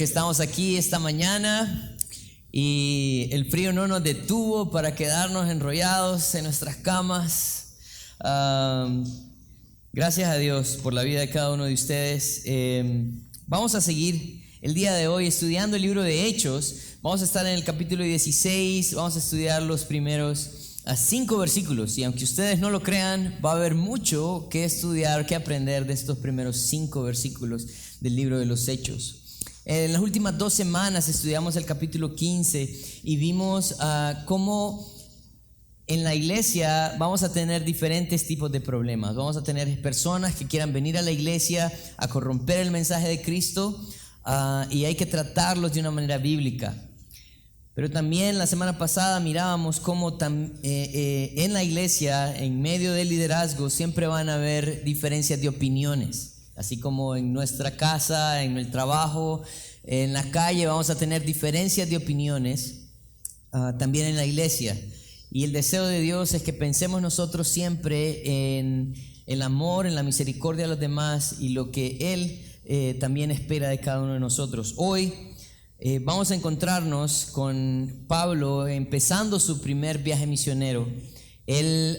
que estamos aquí esta mañana y el frío no nos detuvo para quedarnos enrollados en nuestras camas. Gracias a Dios por la vida de cada uno de ustedes. Vamos a seguir el día de hoy estudiando el libro de Hechos. Vamos a estar en el capítulo 16, vamos a estudiar los primeros 5 versículos. Y aunque ustedes no lo crean, va a haber mucho que estudiar, que aprender de estos primeros 5 versículos del libro de los Hechos. En las últimas 2 semanas estudiamos el capítulo 15 y vimos cómo en la iglesia vamos a tener diferentes tipos de problemas. Vamos a tener personas que quieran venir a la iglesia a corromper el mensaje de Cristo y hay que tratarlos de una manera bíblica. Pero también la semana pasada mirábamos cómo en la iglesia, en medio del liderazgo, siempre van a haber diferencias de opiniones. Así como en nuestra casa, en el trabajo, en la calle vamos a tener diferencias de opiniones, también en la iglesia. Y el deseo de Dios es que pensemos nosotros siempre en el amor, en la misericordia a los demás y lo que Él también espera de cada uno de nosotros. Hoy vamos a encontrarnos con Pablo empezando su primer viaje misionero. Él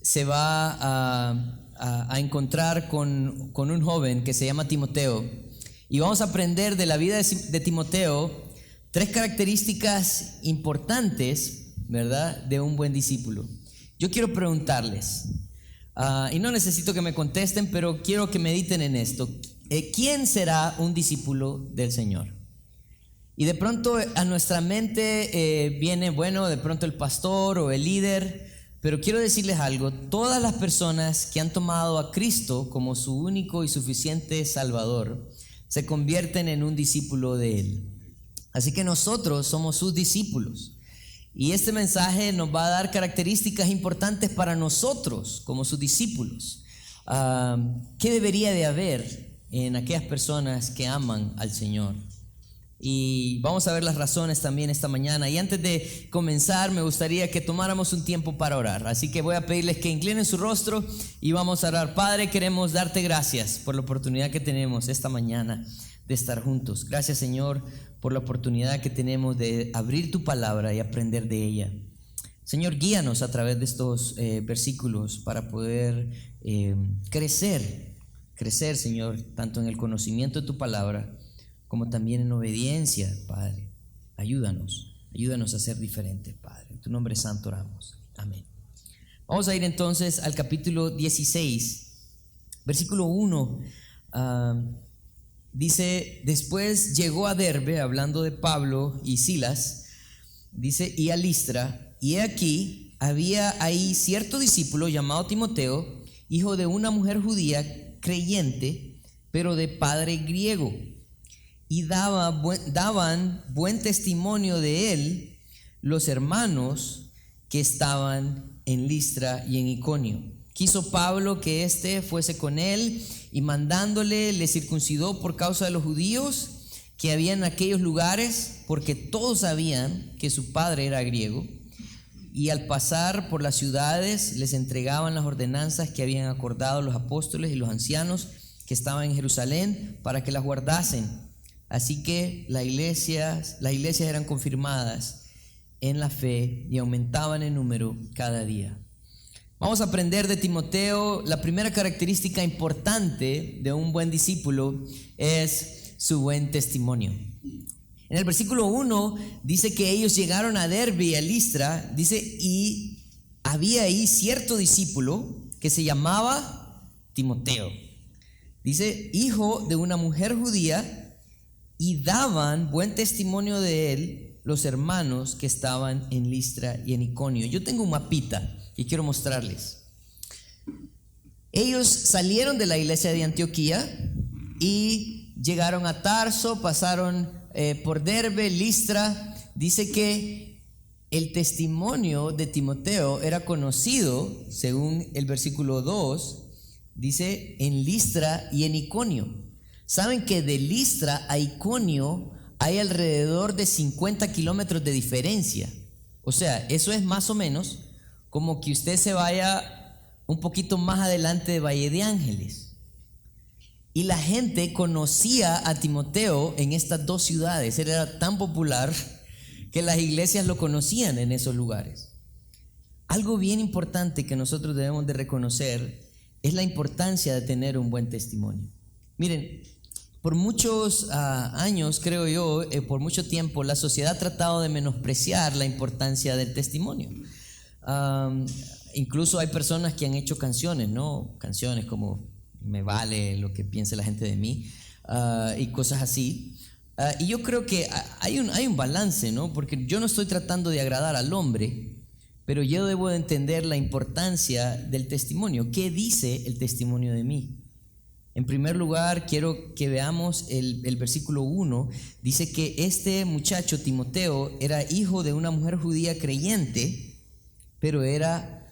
se va a encontrar con un joven que se llama Timoteo y vamos a aprender de la vida de Timoteo 3 características importantes, ¿verdad?, de un buen discípulo. Yo quiero preguntarles, y no necesito que me contesten, pero quiero que mediten en esto. ¿Quién será un discípulo del Señor? Y de pronto a nuestra mente viene, bueno, de pronto el pastor o el líder. Pero quiero decirles algo, todas las personas que han tomado a Cristo como su único y suficiente Salvador se convierten en un discípulo de Él. Así que nosotros somos sus discípulos. Y este mensaje nos va a dar características importantes para nosotros como sus discípulos. ¿Qué debería de haber en aquellas personas que aman al Señor? Y vamos a ver las razones también esta mañana. Y antes de comenzar me gustaría que tomáramos un tiempo para orar. Así que voy a pedirles que inclinen su rostro y vamos a orar. Padre, queremos darte gracias por la oportunidad que tenemos esta mañana de estar juntos. Gracias, Señor, por la oportunidad que tenemos de abrir tu palabra y aprender de ella. Señor, guíanos a través de estos versículos para poder crecer, Señor, tanto en el conocimiento de tu palabra como también en obediencia, Padre. Ayúdanos a ser diferentes, Padre. En tu nombre santo oramos. Amén. Vamos a ir entonces al capítulo 16, versículo 1. Dice, después llegó a Derbe, hablando de Pablo y Silas, dice, y a Listra, y he aquí, había ahí cierto discípulo llamado Timoteo, hijo de una mujer judía creyente, pero de padre griego. Y daban buen testimonio de él los hermanos que estaban en Listra y en Iconio. Quiso Pablo que éste fuese con él y mandándole le circuncidó por causa de los judíos que había en aquellos lugares, porque todos sabían que su padre era griego. Y al pasar por las ciudades les entregaban las ordenanzas que habían acordado los apóstoles y los ancianos que estaban en Jerusalén para que las guardasen. Así que las iglesias eran confirmadas en la fe y aumentaban en número cada día. Vamos a aprender de Timoteo. La primera característica importante de un buen discípulo es su buen testimonio. En el versículo 1 dice que ellos llegaron a Derbe y a Listra, dice, y había ahí cierto discípulo que se llamaba Timoteo. Dice, hijo de una mujer judía, y daban buen testimonio de él los hermanos que estaban en Listra y en Iconio. Yo tengo un mapita y quiero mostrarles. Ellos salieron de la iglesia de Antioquía y llegaron a Tarso, pasaron por Derbe, Listra. Dice que el testimonio de Timoteo era conocido, según el versículo 2, dice en Listra y en Iconio. Saben que de Listra a Iconio hay alrededor de 50 kilómetros de diferencia. O sea, eso es más o menos como que usted se vaya un poquito más adelante de Valle de Ángeles. Y la gente conocía a Timoteo en estas dos ciudades. Él era tan popular que las iglesias lo conocían en esos lugares. Algo bien importante que nosotros debemos de reconocer es la importancia de tener un buen testimonio. Miren, por muchos años, creo yo, por mucho tiempo, la sociedad ha tratado de menospreciar la importancia del testimonio. Incluso hay personas que han hecho canciones, ¿no? Canciones como "Me vale lo que piense la gente de mí", y cosas así. Y yo creo que hay un balance, ¿no? Porque yo no estoy tratando de agradar al hombre, pero yo debo de entender la importancia del testimonio. ¿Qué dice el testimonio de mí? En primer lugar, quiero que veamos el versículo 1. Dice que este muchacho, Timoteo, era hijo de una mujer judía creyente, pero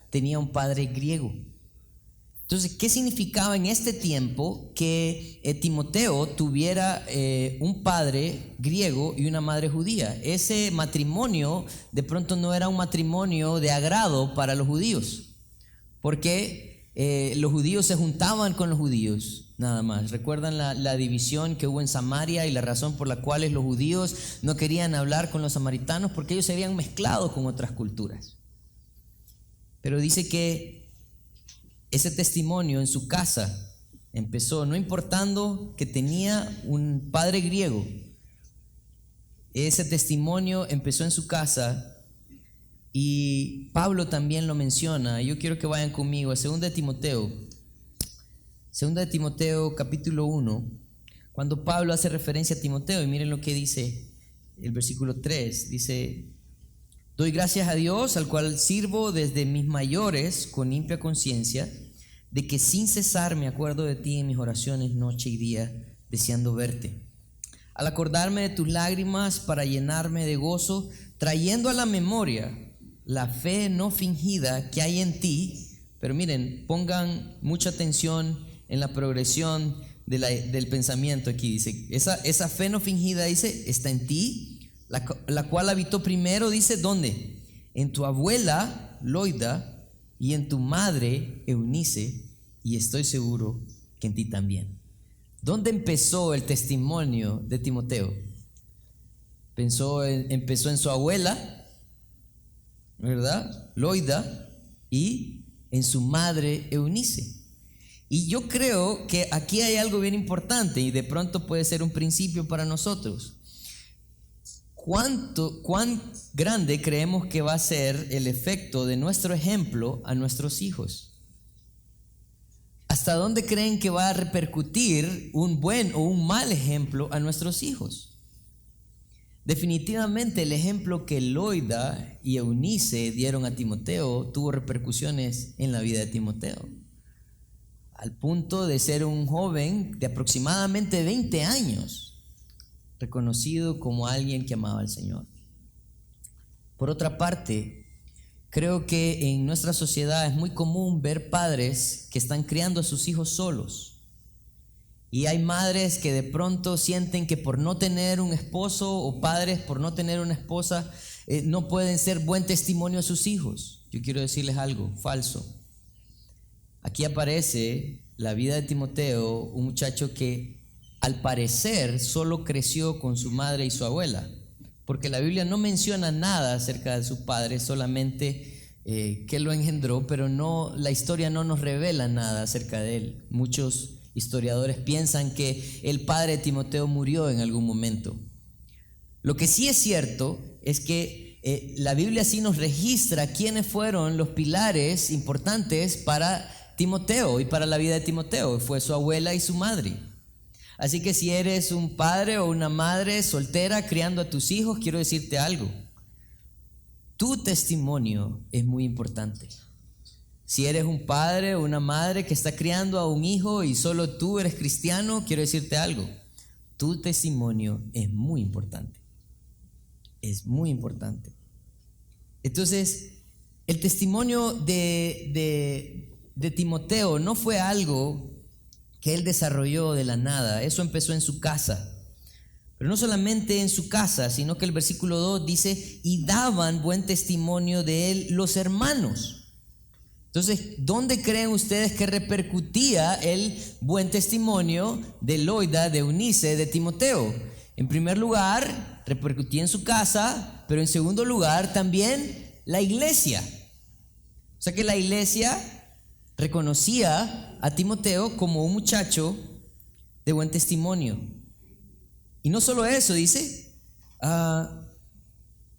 tenía un padre griego. Entonces, ¿qué significaba en este tiempo que Timoteo tuviera un padre griego y una madre judía? Ese matrimonio de pronto no era un matrimonio de agrado para los judíos, porque los judíos se juntaban con los judíos, nada más. ¿Recuerdan la división que hubo en Samaria y la razón por la cual los judíos no querían hablar con los samaritanos? Porque ellos se habían mezclado con otras culturas. Pero dice que ese testimonio en su casa empezó, no importando que tenía un padre griego. Ese testimonio empezó en su casa, y Pablo también lo menciona. Yo quiero que vayan conmigo a 2 de Timoteo. 2 de Timoteo capítulo 1, cuando Pablo hace referencia a Timoteo, y miren lo que dice el versículo 3, dice: "Doy gracias a Dios, al cual sirvo desde mis mayores con limpia conciencia, de que sin cesar me acuerdo de ti en mis oraciones noche y día, deseando verte. Al acordarme de tus lágrimas para llenarme de gozo, trayendo a la memoria la fe no fingida que hay en ti". Pero miren, pongan mucha atención en la progresión del pensamiento aquí. Dice, esa fe no fingida, dice, está en ti, la cual habitó primero, dice, ¿dónde? En tu abuela Loida y en tu madre Eunice, y estoy seguro que en ti también. ¿Dónde empezó el testimonio de Timoteo? Empezó en su abuela, ¿verdad? Loida, y en su madre Eunice. Y yo creo que aquí hay algo bien importante, y de pronto puede ser un principio para nosotros. ¿Cuán grande creemos que va a ser el efecto de nuestro ejemplo a nuestros hijos? ¿Hasta dónde creen que va a repercutir un buen o un mal ejemplo a nuestros hijos? Definitivamente el ejemplo que Loida y Eunice dieron a Timoteo tuvo repercusiones en la vida de Timoteo, al punto de ser un joven de aproximadamente 20 años, reconocido como alguien que amaba al Señor. Por otra parte, creo que en nuestra sociedad es muy común ver padres que están criando a sus hijos solos. Y hay madres que de pronto sienten que por no tener un esposo, o padres por no tener una esposa, no pueden ser buen testimonio a sus hijos. Yo quiero decirles algo falso. Aquí aparece la vida de Timoteo, un muchacho que al parecer solo creció con su madre y su abuela, porque la Biblia no menciona nada acerca de su padre, solamente que lo engendró, pero la historia no nos revela nada acerca de él. Muchos historiadores piensan que el padre de Timoteo murió en algún momento. Lo que sí es cierto es que la Biblia sí nos registra quiénes fueron los pilares importantes para Timoteo y para la vida de Timoteo. Fue su abuela y su madre. Así que si eres un padre o una madre soltera criando a tus hijos, quiero decirte algo. Tu testimonio es muy importante. Si eres un padre o una madre que está criando a un hijo y solo tú eres cristiano, quiero decirte algo. Tu testimonio es muy importante. Es muy importante. Entonces, el testimonio de Timoteo no fue algo que él desarrolló de la nada. Eso empezó en su casa. Pero no solamente en su casa, sino que el versículo 2 dice: y daban buen testimonio de él los hermanos. Entonces, ¿dónde creen ustedes que repercutía el buen testimonio de Loida, de Eunice, de Timoteo? En primer lugar, repercutía en su casa, pero en segundo lugar también la iglesia. O sea que la iglesia reconocía a Timoteo como un muchacho de buen testimonio. Y no solo eso, dice,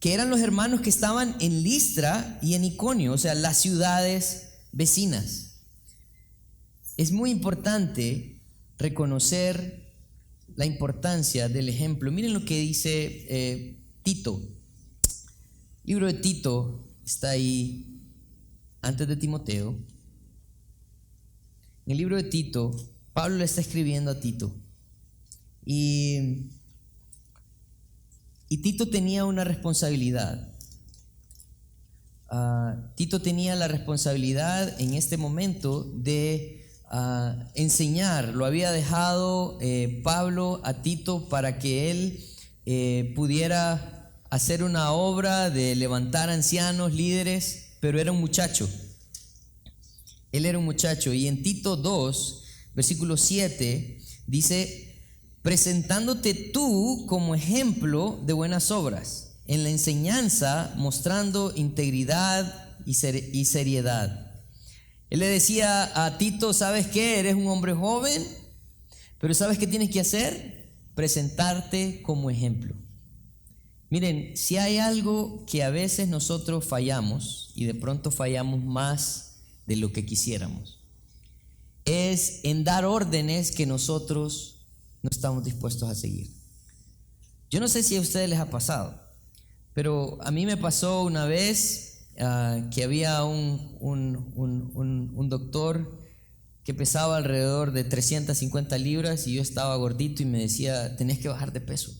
que eran los hermanos que estaban en Listra y en Iconio, o sea, las ciudades vecinas. Es muy importante reconocer la importancia del ejemplo. Miren lo que dice Tito. El libro de Tito está ahí antes de Timoteo. En el libro de Tito, Pablo le está escribiendo a Tito. Y Tito tenía una responsabilidad. Tito tenía la responsabilidad en este momento de enseñar. Lo había dejado Pablo a Tito para que él pudiera hacer una obra de levantar ancianos, líderes, pero era un muchacho. Él era un muchacho. Y en Tito 2, versículo 7, dice: presentándote tú como ejemplo de buenas obras, en la enseñanza mostrando integridad y seriedad. Él le decía a Tito: ¿sabes qué? Eres un hombre joven, pero ¿sabes qué tienes que hacer? Presentarte como ejemplo. Miren, si hay algo que a veces nosotros fallamos, y de pronto fallamos más de lo que quisiéramos, es en dar órdenes que nosotros no estamos dispuestos a seguir. Yo no sé si a ustedes les ha pasado, pero a mí me pasó una vez que había un doctor que pesaba alrededor de 350 libras y yo estaba gordito y me decía: tenés que bajar de peso.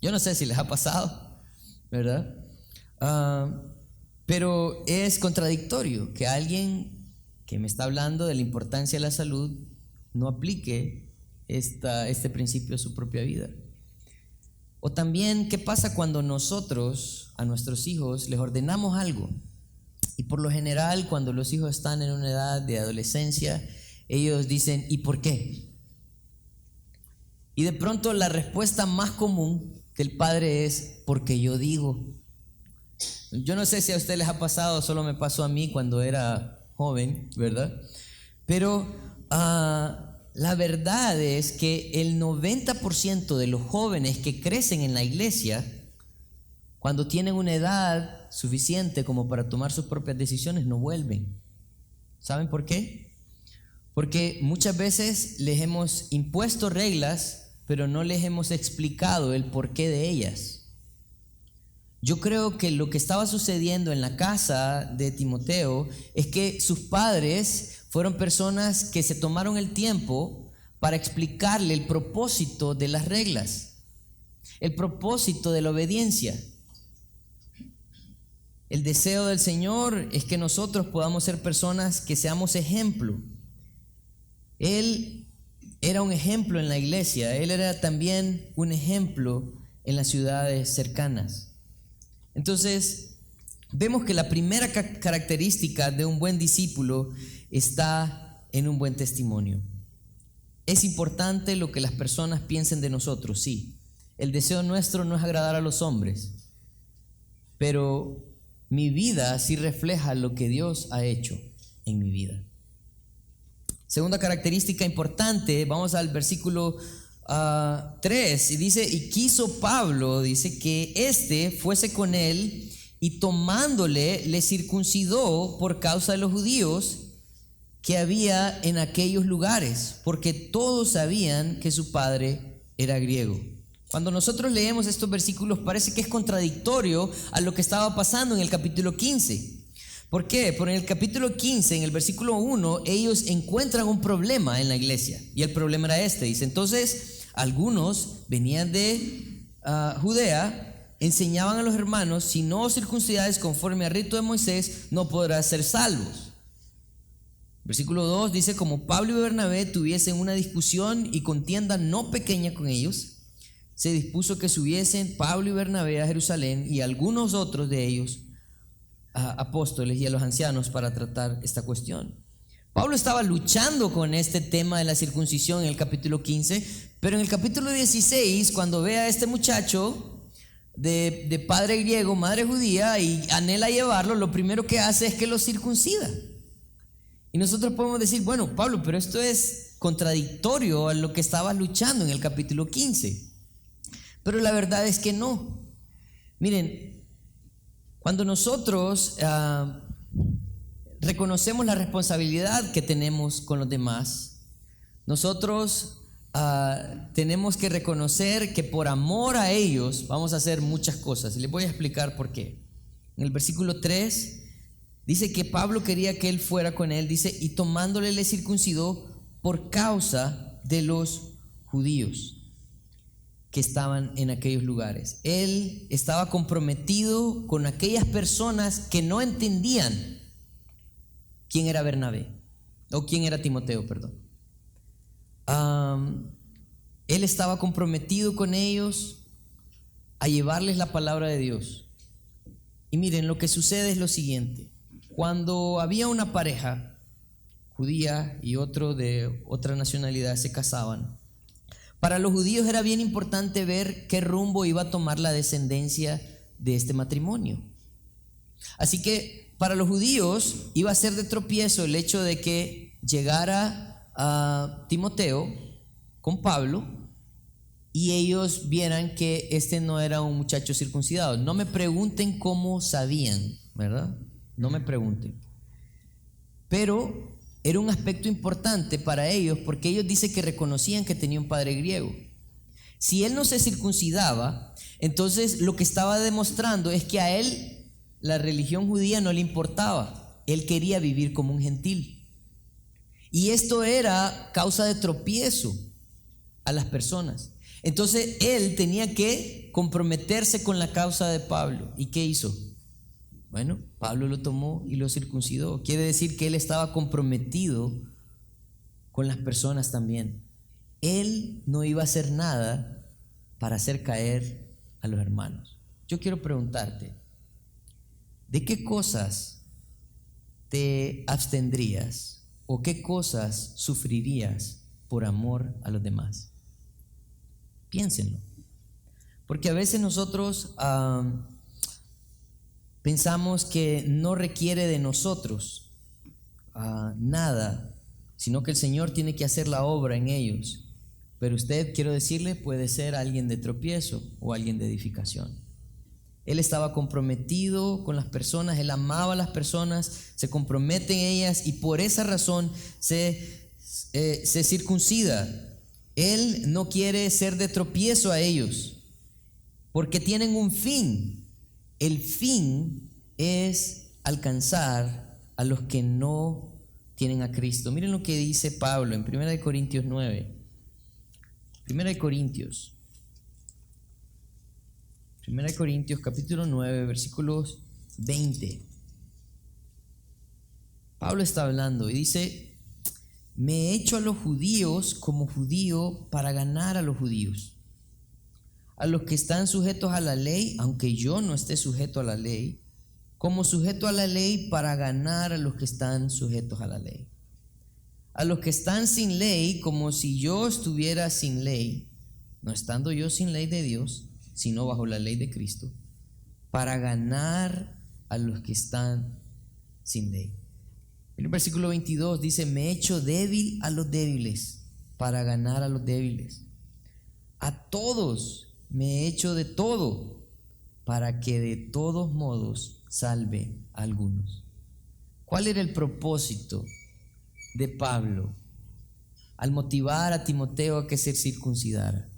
Yo no sé si les ha pasado, ¿verdad? Pero es contradictorio que alguien que me está hablando de la importancia de la salud no aplique este principio a su propia vida. O también, ¿qué pasa cuando nosotros a nuestros hijos les ordenamos algo? Y por lo general, cuando los hijos están en una edad de adolescencia, ellos dicen: ¿y por qué? Y de pronto la respuesta más común del padre es: porque yo digo. Yo no sé si a ustedes les ha pasado, solo me pasó a mí cuando era joven, ¿verdad? Pero la verdad es que el 90% de los jóvenes que crecen en la iglesia, cuando tienen una edad suficiente como para tomar sus propias decisiones, no vuelven. ¿Saben por qué? Porque muchas veces les hemos impuesto reglas, pero no les hemos explicado el porqué de ellas. Yo creo que lo que estaba sucediendo en la casa de Timoteo es que sus padres fueron personas que se tomaron el tiempo para explicarle el propósito de las reglas, el propósito de la obediencia. El deseo del Señor es que nosotros podamos ser personas que seamos ejemplo. Él era un ejemplo en la iglesia, él era también un ejemplo en las ciudades cercanas. Entonces, vemos que la primera característica de un buen discípulo está en un buen testimonio. Es importante lo que las personas piensen de nosotros, sí. El deseo nuestro no es agradar a los hombres, pero mi vida sí refleja lo que Dios ha hecho en mi vida. Segunda característica importante, vamos al versículo 3, y dice: y quiso Pablo, dice, que éste fuese con él, y tomándole le circuncidó por causa de los judíos que había en aquellos lugares, porque todos sabían que su padre era griego. Cuando nosotros leemos estos versículos parece que es contradictorio a lo que estaba pasando en el capítulo 15. ¿Por qué? Porque en el capítulo 15, en el versículo 1, ellos encuentran un problema en la iglesia. Y el problema era este. Dice: entonces, algunos venían de Judea, enseñaban a los hermanos: si no os circuncidáis conforme al rito de Moisés, no podrás ser salvos. Versículo 2 dice: como Pablo y Bernabé tuviesen una discusión y contienda no pequeña con ellos, se dispuso que subiesen Pablo y Bernabé a Jerusalén, y algunos otros de ellos apóstoles y a los ancianos para tratar esta cuestión. Pablo estaba luchando con este tema de la circuncisión en el capítulo 15, pero en el capítulo 16, cuando ve a este muchacho de padre griego, madre judía, y anhela llevarlo, lo primero que hace es que lo circuncida. Y nosotros podemos decir, bueno, Pablo, pero esto es contradictorio a lo que estabas luchando en el capítulo 15. Pero la verdad es que no. Miren, cuando nosotros reconocemos la responsabilidad que tenemos con los demás, nosotros tenemos que reconocer que por amor a ellos vamos a hacer muchas cosas. Y les voy a explicar por qué. En el versículo 3 dice que Pablo quería que él fuera con él, dice, y tomándole le circuncidó por causa de los judíos que estaban en aquellos lugares. Él estaba comprometido con aquellas personas que no entendían quién era Bernabé, o quién era Timoteo, perdón. Él estaba comprometido con ellos a llevarles la palabra de Dios. Y miren, lo que sucede es lo siguiente. Cuando había una pareja judía y otro de otra nacionalidad se casaban, para los judíos era bien importante ver qué rumbo iba a tomar la descendencia de este matrimonio. Así que para los judíos iba a ser de tropiezo el hecho de que llegara a Timoteo con Pablo y ellos vieran que este no era un muchacho circuncidado. No me pregunten cómo sabían, ¿verdad? No me pregunten. Pero era un aspecto importante para ellos porque ellos dicen que reconocían que tenía un padre griego. Si él no se circuncidaba, entonces lo que estaba demostrando es que a él la religión judía no le importaba. Él quería vivir como un gentil. Y esto era causa de tropiezo a las personas. Entonces él tenía que comprometerse con la causa de Pablo. ¿Y qué hizo? Bueno, Pablo lo tomó y lo circuncidó. Quiere decir que él estaba comprometido con las personas también. Él no iba a hacer nada para hacer caer a los hermanos. Yo quiero preguntarte, ¿de qué cosas te abstendrías o qué cosas sufrirías por amor a los demás? Piénsenlo. Porque a veces nosotros pensamos que no requiere de nosotros nada, sino que el Señor tiene que hacer la obra en ellos. Pero usted, quiero decirle, puede ser alguien de tropiezo o alguien de edificación. Él estaba comprometido con las personas, él amaba a las personas, se compromete en ellas y por esa razón se circuncida. Él no quiere ser de tropiezo a ellos, porque tienen un fin. El fin es alcanzar a los que no tienen a Cristo. Miren lo que dice Pablo en 1 Corintios 9. 1 Corintios capítulo 9, versículos 20. Pablo está hablando y dice: me he hecho a los judíos como judío para ganar a los judíos, a los que están sujetos a la ley, aunque yo no esté sujeto a la ley, como sujeto a la ley para ganar a los que están sujetos a la ley, a los que están sin ley, como si yo estuviera sin ley, no estando yo sin ley de Dios, sino bajo la ley de Cristo, para ganar a los que están sin ley. En el versículo 22 dice: me he hecho débil a los débiles para ganar a los débiles. A todos me he hecho de todo para que de todos modos salve a algunos. ¿Cuál era el propósito de Pablo al motivar a Timoteo a que se circuncidara?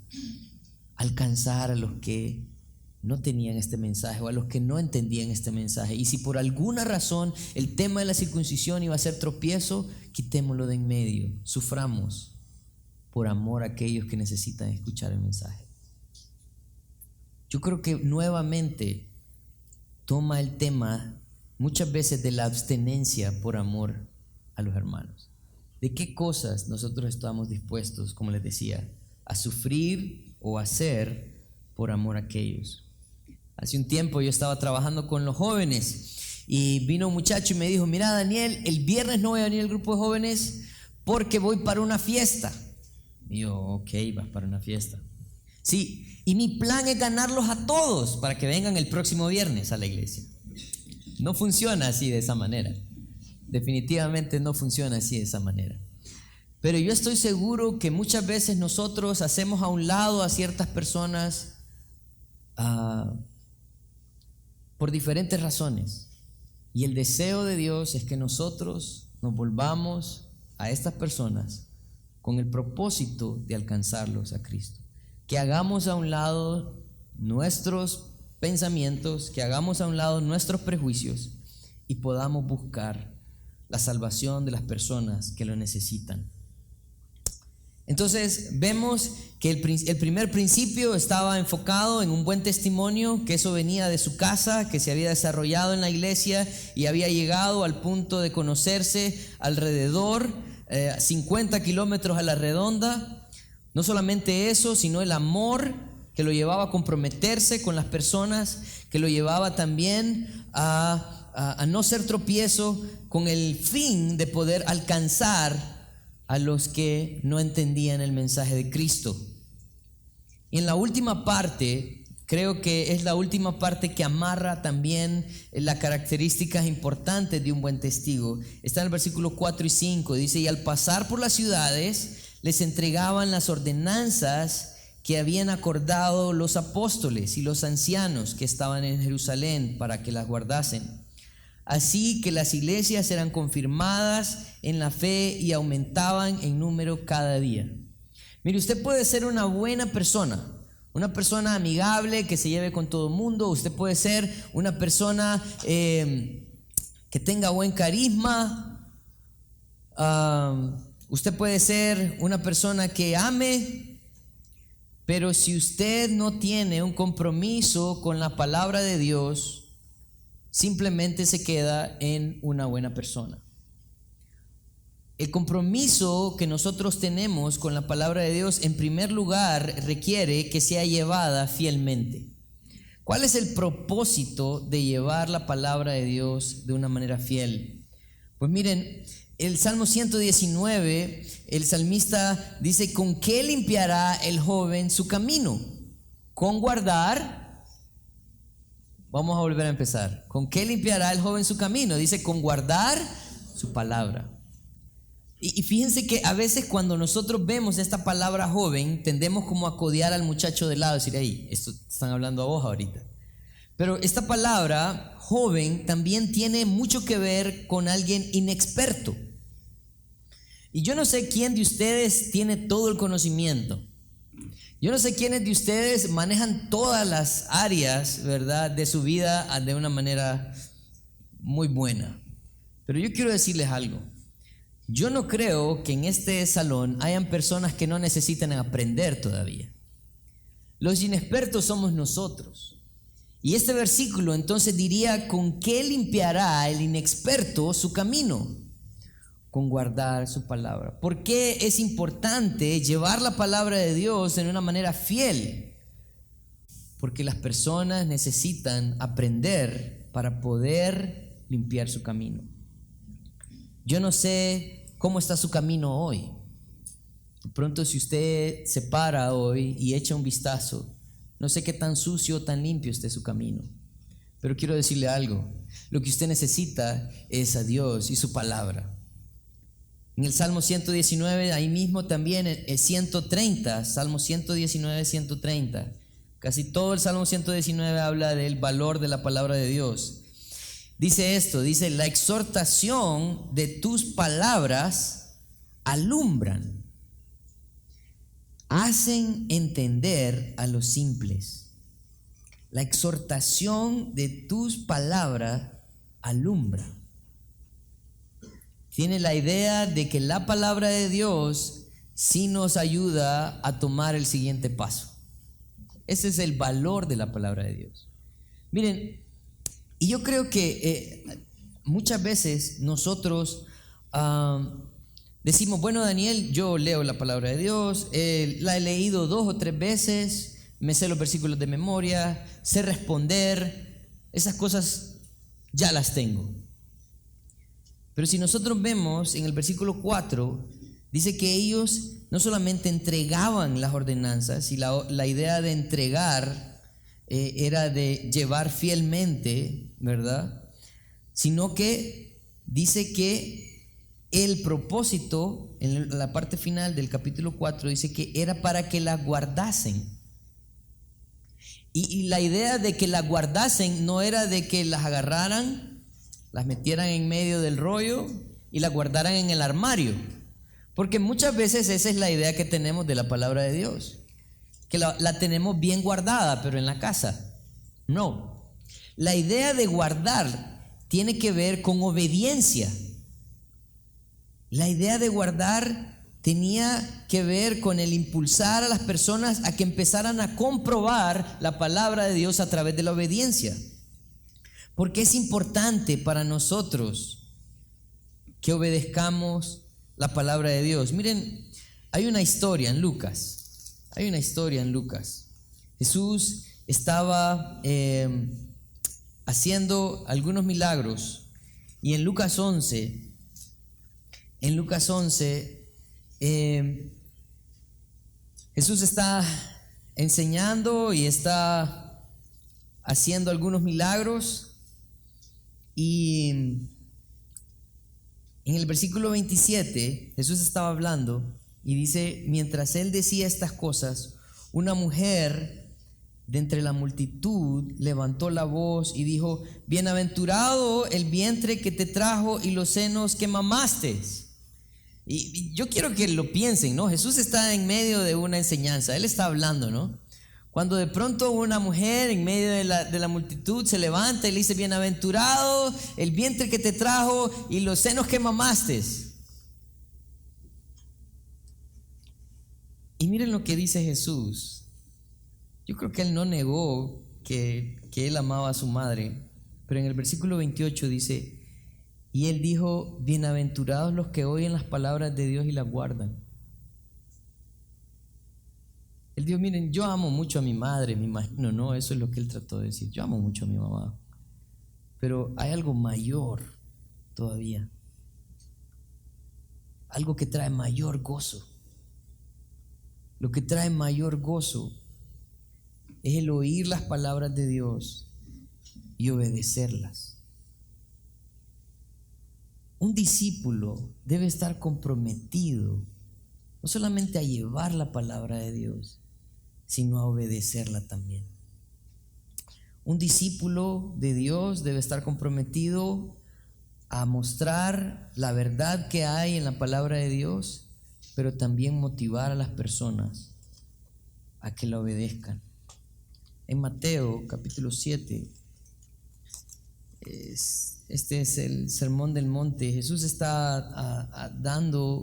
Alcanzar a los que no tenían este mensaje o a los que no entendían este mensaje. Y si por alguna razón el tema de la circuncisión iba a ser tropiezo, quitémoslo de en medio, suframos por amor a aquellos que necesitan escuchar el mensaje. Yo creo que nuevamente toma el tema muchas veces de la abstenencia por amor a los hermanos. ¿De qué cosas nosotros estamos dispuestos, como les decía, a sufrir o a hacer por amor a aquellos? Hace un tiempo yo estaba trabajando con los jóvenes Y vino un muchacho y me dijo, mira Daniel, el viernes no voy a venir al grupo de jóvenes porque voy para una fiesta. Y yo, ok, vas para una fiesta. Sí, y mi plan es ganarlos a todos para que vengan el próximo viernes a la iglesia. No funciona así de esa manera. Definitivamente no funciona así de esa manera. Pero yo estoy seguro que muchas veces nosotros hacemos a un lado a ciertas personas por diferentes razones. Y el deseo de Dios es que nosotros nos volvamos a estas personas con el propósito de alcanzarlos a Cristo. Que hagamos a un lado nuestros pensamientos, que hagamos a un lado nuestros prejuicios y podamos buscar la salvación de las personas que lo necesitan. Entonces vemos que el primer principio estaba enfocado en un buen testimonio, que eso venía de su casa, que se había desarrollado en la iglesia y había llegado al punto de conocerse alrededor 50 kilómetros a la redonda. No solamente eso, sino el amor que lo llevaba a comprometerse con las personas, que lo llevaba también a no ser tropiezo, con el fin de poder alcanzar a los que no entendían el mensaje de Cristo. Y en la última parte, creo que es la última parte que amarra también las características importantes de un buen testigo. Está en el versículo 4 y 5, dice, y al pasar por las ciudades, les entregaban las ordenanzas que habían acordado los apóstoles y los ancianos que estaban en Jerusalén para que las guardasen. Así que las iglesias eran confirmadas en la fe y aumentaban en número cada día. Mire, usted puede ser una buena persona, una persona amigable que se lleve con todo el mundo. Usted puede ser una persona que tenga buen carisma. Usted puede ser una persona que ame. Pero si usted no tiene un compromiso con la palabra de Dios, simplemente se queda en una buena persona. El compromiso que nosotros tenemos con la palabra de Dios, en primer lugar, requiere que sea llevada fielmente. ¿Cuál es el propósito de llevar la palabra de Dios de una manera fiel? Pues miren, el Salmo 119, el salmista dice, ¿con qué limpiará el joven su camino? Con guardar. Vamos a volver a empezar. ¿Con qué limpiará el joven su camino? Dice, con guardar su palabra. Y fíjense que a veces cuando nosotros vemos esta palabra joven, tendemos como a codear al muchacho de lado, decir, ahí, esto están hablando a vos ahorita. Pero esta palabra joven también tiene mucho que ver con alguien inexperto. Y yo no sé quién de ustedes tiene todo el conocimiento. Yo no sé quiénes de ustedes manejan todas las áreas, ¿verdad?, de su vida de una manera muy buena. Pero yo quiero decirles algo. Yo no creo que en este salón hayan personas que no necesitan aprender todavía. Los inexpertos somos nosotros. Y este versículo entonces diría, ¿con qué limpiará el inexperto su camino? Con guardar su palabra. ¿Por qué es importante llevar la palabra de Dios de una manera fiel? Porque las personas necesitan aprender para poder limpiar su camino. Yo no sé cómo está su camino hoy. De pronto, si usted se para hoy y echa un vistazo, no sé qué tan sucio o tan limpio esté su camino. Pero quiero decirle algo. Lo que usted necesita es a Dios y su palabra. En el Salmo 119, ahí mismo también, 130, Salmo 119, 130. Casi todo el Salmo 119 habla del valor de la palabra de Dios. Dice esto, dice, la exhortación de tus palabras alumbran, hacen entender a los simples. La exhortación de tus palabras alumbra. Tiene la idea de que la palabra de Dios sí nos ayuda a tomar el siguiente paso. Ese es el valor de la palabra de Dios. Miren, y yo creo que muchas veces nosotros decimos, bueno, Daniel, yo leo la palabra de Dios, la he leído 2 o 3 veces, me sé los versículos de memoria, sé responder, esas cosas ya las tengo. Pero si nosotros vemos en el versículo 4, dice que ellos no solamente entregaban las ordenanzas, y la idea de entregar era de llevar fielmente, ¿verdad? Sino que dice que el propósito, en la parte final del capítulo 4, dice que era para que las guardasen. Y la idea de que las guardasen no era de que las agarraran, las metieran en medio del rollo y las guardaran en el armario. Porque muchas veces esa es la idea que tenemos de la palabra de Dios, que la tenemos bien guardada, pero en la casa. No. La idea de guardar tiene que ver con obediencia. La idea de guardar tenía que ver con el impulsar a las personas a que empezaran a comprobar la palabra de Dios a través de la obediencia. Porque es importante para nosotros que obedezcamos la palabra de Dios. Miren, hay una historia en Lucas. Jesús estaba haciendo algunos milagros. Y en Lucas 11, Jesús está enseñando y está haciendo algunos milagros. Y en el versículo 27, Jesús estaba hablando y dice: mientras él decía estas cosas, una mujer de entre la multitud levantó la voz y dijo: bienaventurado el vientre que te trajo y los senos que mamaste. Y yo quiero que lo piensen, ¿no? Jesús está en medio de una enseñanza, él está hablando, ¿no? Cuando de pronto una mujer en medio de la multitud se levanta y le dice: bienaventurado el vientre que te trajo y los senos que mamaste. Y miren lo que dice Jesús. Yo creo que él no negó que él amaba a su madre, pero en el versículo 28 dice: y él dijo: bienaventurados los que oyen las palabras de Dios y las guardan. Él dijo: miren, yo amo mucho a mi madre, me imagino, ¿no? Eso es lo que él trató de decir. Yo amo mucho a mi mamá, pero hay algo mayor todavía, algo que trae mayor gozo. Lo que trae mayor gozo es el oír las palabras de Dios y obedecerlas. Un discípulo debe estar comprometido no solamente a llevar la palabra de Dios, sino a obedecerla también. Un discípulo de Dios debe estar comprometido a mostrar la verdad que hay en la palabra de Dios, pero también motivar a las personas a que la obedezcan. En Mateo capítulo 7, este es el Sermón del Monte. Jesús está dando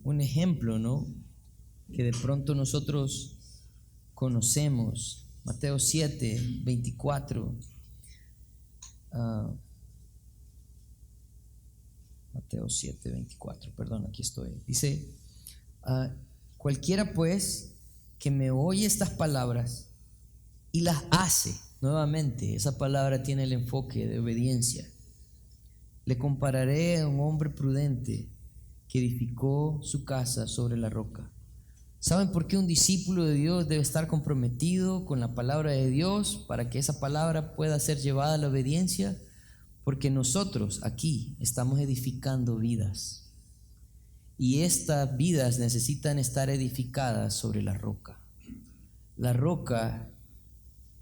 un ejemplo, ¿no?, que de pronto nosotros conocemos. Mateo 7, 24. Mateo 7, 24, perdón, aquí estoy. Dice: cualquiera pues que me oye estas palabras y las hace. Nuevamente, esa palabra tiene el enfoque de obediencia. Le compararé a un hombre prudente que edificó su casa sobre la roca. ¿Saben por qué un discípulo de Dios debe estar comprometido con la palabra de Dios para que esa palabra pueda ser llevada a la obediencia? Porque nosotros aquí estamos edificando vidas, y estas vidas necesitan estar edificadas sobre la roca. La roca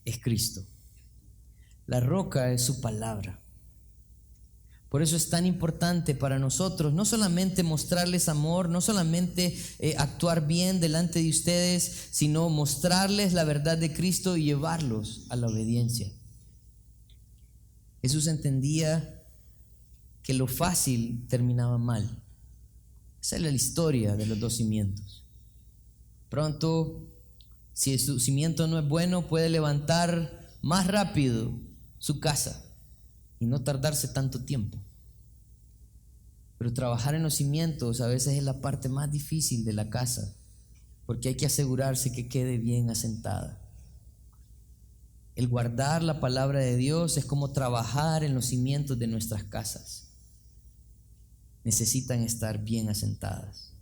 es Cristo. La roca es su palabra. Por eso es tan importante para nosotros no solamente mostrarles amor, no solamente actuar bien delante de ustedes, sino mostrarles la verdad de Cristo y llevarlos a la obediencia. Jesús entendía que lo fácil terminaba mal. Esa es la historia de los dos cimientos. Pronto, si su cimiento no es bueno, puede levantar más rápido su casa y no tardarse tanto tiempo. Pero trabajar en los cimientos a veces es la parte más difícil de la casa, porque hay que asegurarse que quede bien asentada. el guardar la palabra de Dios es como trabajar en los cimientos de nuestras casas. Necesitan estar bien asentadas.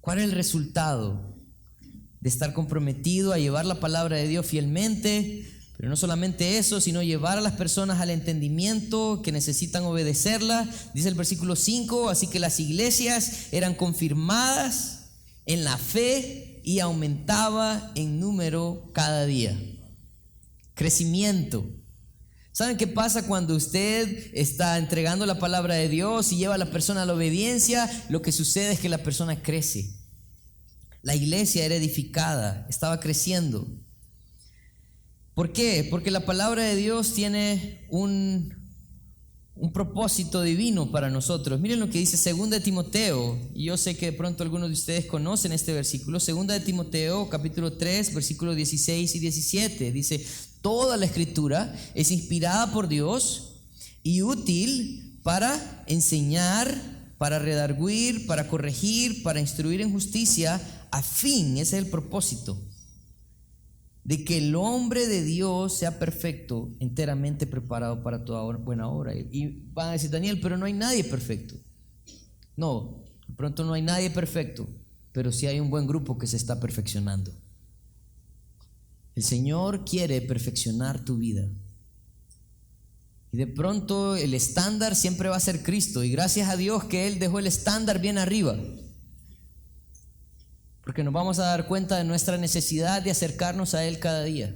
¿Cuál es el resultado de estar comprometido a llevar la palabra de Dios fielmente? Pero no solamente eso, sino llevar a las personas al entendimiento que necesitan obedecerla. Dice el versículo 5, así que las iglesias eran confirmadas en la fe y aumentaba en número cada día. Crecimiento. ¿Saben qué pasa cuando usted está entregando la palabra de Dios y lleva a la persona a la obediencia? Lo que sucede es que la persona crece. La iglesia era edificada, estaba creciendo. ¿Por qué? Porque la palabra de Dios tiene un propósito divino para nosotros. Miren lo que dice 2 de Timoteo, y yo sé que de pronto algunos de ustedes conocen este versículo. 2 de Timoteo, capítulo 3, versículos 16 y 17. Dice: toda la escritura es inspirada por Dios y útil para enseñar, para redarguir, para corregir, para instruir en justicia, a fin, ese es el propósito, de que el hombre de Dios sea perfecto, enteramente preparado para toda buena obra. Y van a decir: Daniel, pero no hay nadie perfecto. No, de pronto no hay nadie perfecto, pero sí hay un buen grupo que se está perfeccionando. El Señor quiere perfeccionar tu vida. Y de pronto el estándar siempre va a ser Cristo. Y gracias a Dios que Él dejó el estándar bien arriba, porque nos vamos a dar cuenta de nuestra necesidad de acercarnos a Él cada día.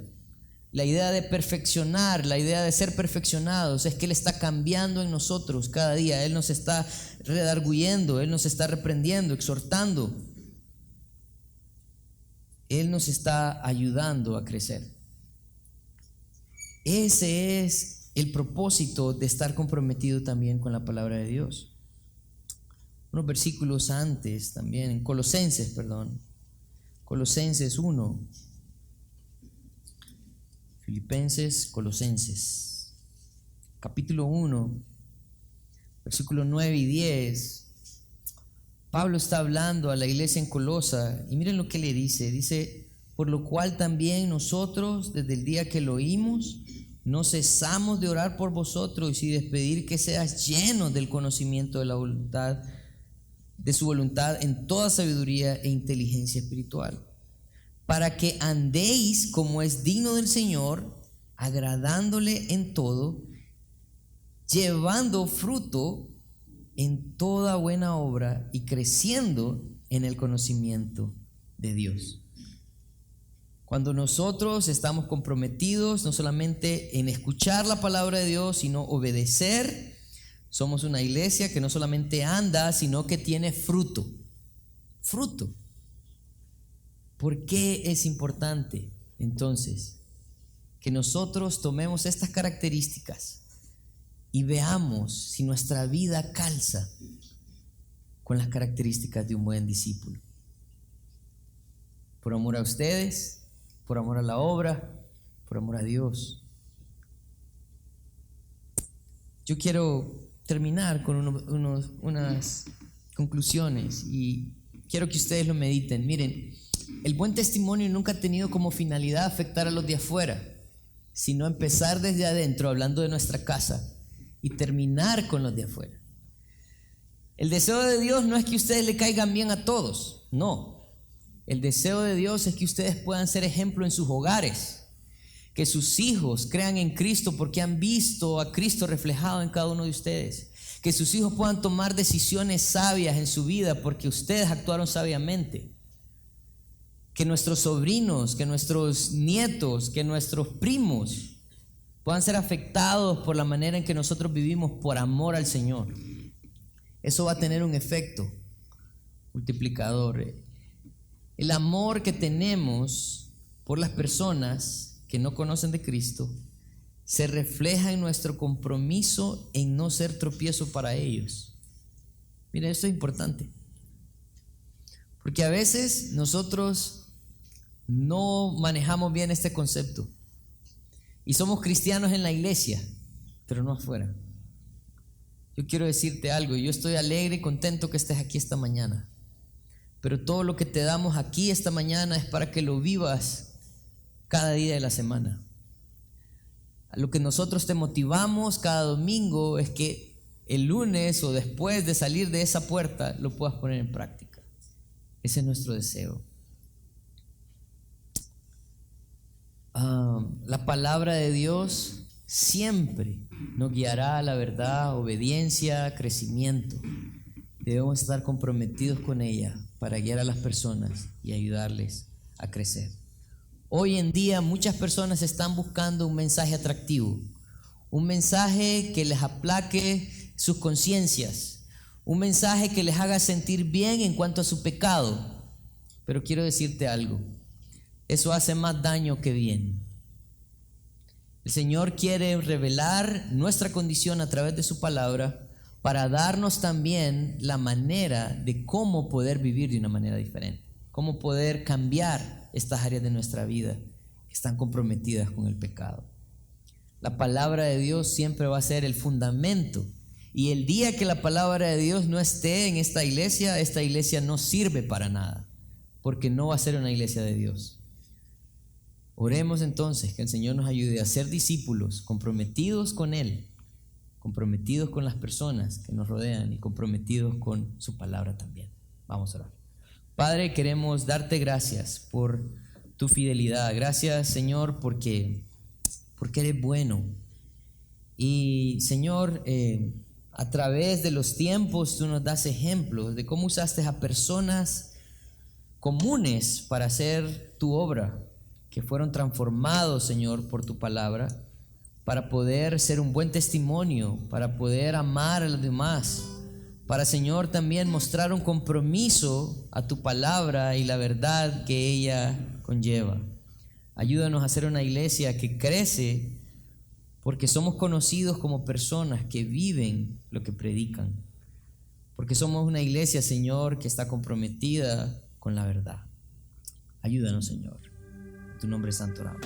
La idea de perfeccionar, la idea de ser perfeccionados es que Él está cambiando en nosotros cada día. Él nos está redarguyendo, Él nos está reprendiendo, exhortando. Él nos está ayudando a crecer. Ese es el propósito de estar comprometido también con la palabra de Dios. Unos versículos antes también, en Colosenses 1, Filipenses, Colosenses, capítulo 1, versículos 9 y 10. Pablo está hablando a la iglesia en Colosa y miren lo que le dice. Dice: por lo cual también nosotros, desde el día que lo oímos, no cesamos de orar por vosotros y de pedir que seas llenos del conocimiento de la voluntad, de su voluntad, en toda sabiduría e inteligencia espiritual, para que andéis como es digno del Señor, agradándole en todo, llevando fruto en toda buena obra y creciendo en el conocimiento de Dios. Cuando nosotros estamos comprometidos no solamente en escuchar la palabra de Dios, sino obedecer, somos una iglesia que no solamente anda, sino que tiene fruto. Fruto. ¿Por qué es importante entonces que nosotros tomemos estas características y veamos si nuestra vida calza con las características de un buen discípulo? Por amor a ustedes, por amor a la obra, por amor a Dios. Yo quiero terminar con unas conclusiones y quiero que ustedes lo mediten. Miren, el buen testimonio nunca ha tenido como finalidad afectar a los de afuera, sino empezar desde adentro, hablando de nuestra casa, y terminar con los de afuera. El deseo de Dios no es que ustedes le caigan bien a todos, no. El deseo de Dios es que ustedes puedan ser ejemplo en sus hogares, que sus hijos crean en Cristo porque han visto a Cristo reflejado en cada uno de ustedes, que sus hijos puedan tomar decisiones sabias en su vida porque ustedes actuaron sabiamente, que nuestros sobrinos, que nuestros nietos, que nuestros primos puedan ser afectados por la manera en que nosotros vivimos por amor al Señor. Eso va a tener un efecto multiplicador. El amor que tenemos por las personas que no conocen de Cristo se refleja en nuestro compromiso en no ser tropiezo para ellos. Miren, esto es importante, porque a veces nosotros no manejamos bien este concepto y somos cristianos en la iglesia, pero no afuera. Yo quiero decirte algo, yo estoy alegre y contento que estés aquí esta mañana, pero todo lo que te damos aquí esta mañana es para que lo vivas cada día de la semana. A lo que nosotros te motivamos cada domingo es que el lunes o después de salir de esa puerta lo puedas poner en práctica. Ese es nuestro deseo. La palabra de Dios siempre nos guiará a la verdad, obediencia, crecimiento. Debemos estar comprometidos con ella para guiar a las personas y ayudarles a crecer. Hoy en día muchas personas están buscando un mensaje atractivo, un mensaje que les aplaque sus conciencias, un mensaje que les haga sentir bien en cuanto a su pecado. Pero quiero decirte algo, eso hace más daño que bien. El Señor quiere revelar nuestra condición a través de su palabra para darnos también la manera de cómo poder vivir de una manera diferente, cómo poder cambiar estas áreas de nuestra vida que están comprometidas con el pecado. La palabra de Dios siempre va a ser el fundamento, y el día que la palabra de Dios no esté en esta iglesia no sirve para nada, porque no va a ser una iglesia de Dios. Oremos entonces que el Señor nos ayude a ser discípulos comprometidos con Él, comprometidos con las personas que nos rodean y comprometidos con su palabra también. Vamos a orar. Padre, queremos darte gracias por tu fidelidad. Gracias, Señor, porque eres bueno. Y, Señor, a través de los tiempos tú nos das ejemplos de cómo usaste a personas comunes para hacer tu obra, que fueron transformados, Señor, por tu palabra, para poder ser un buen testimonio, para poder amar a los demás, para, Señor, también mostrar un compromiso a tu palabra y la verdad que ella conlleva. Ayúdanos a ser una iglesia que crece porque somos conocidos como personas que viven lo que predican, porque somos una iglesia, Señor, que está comprometida con la verdad. Ayúdanos, Señor. En tu nombre santo oramos.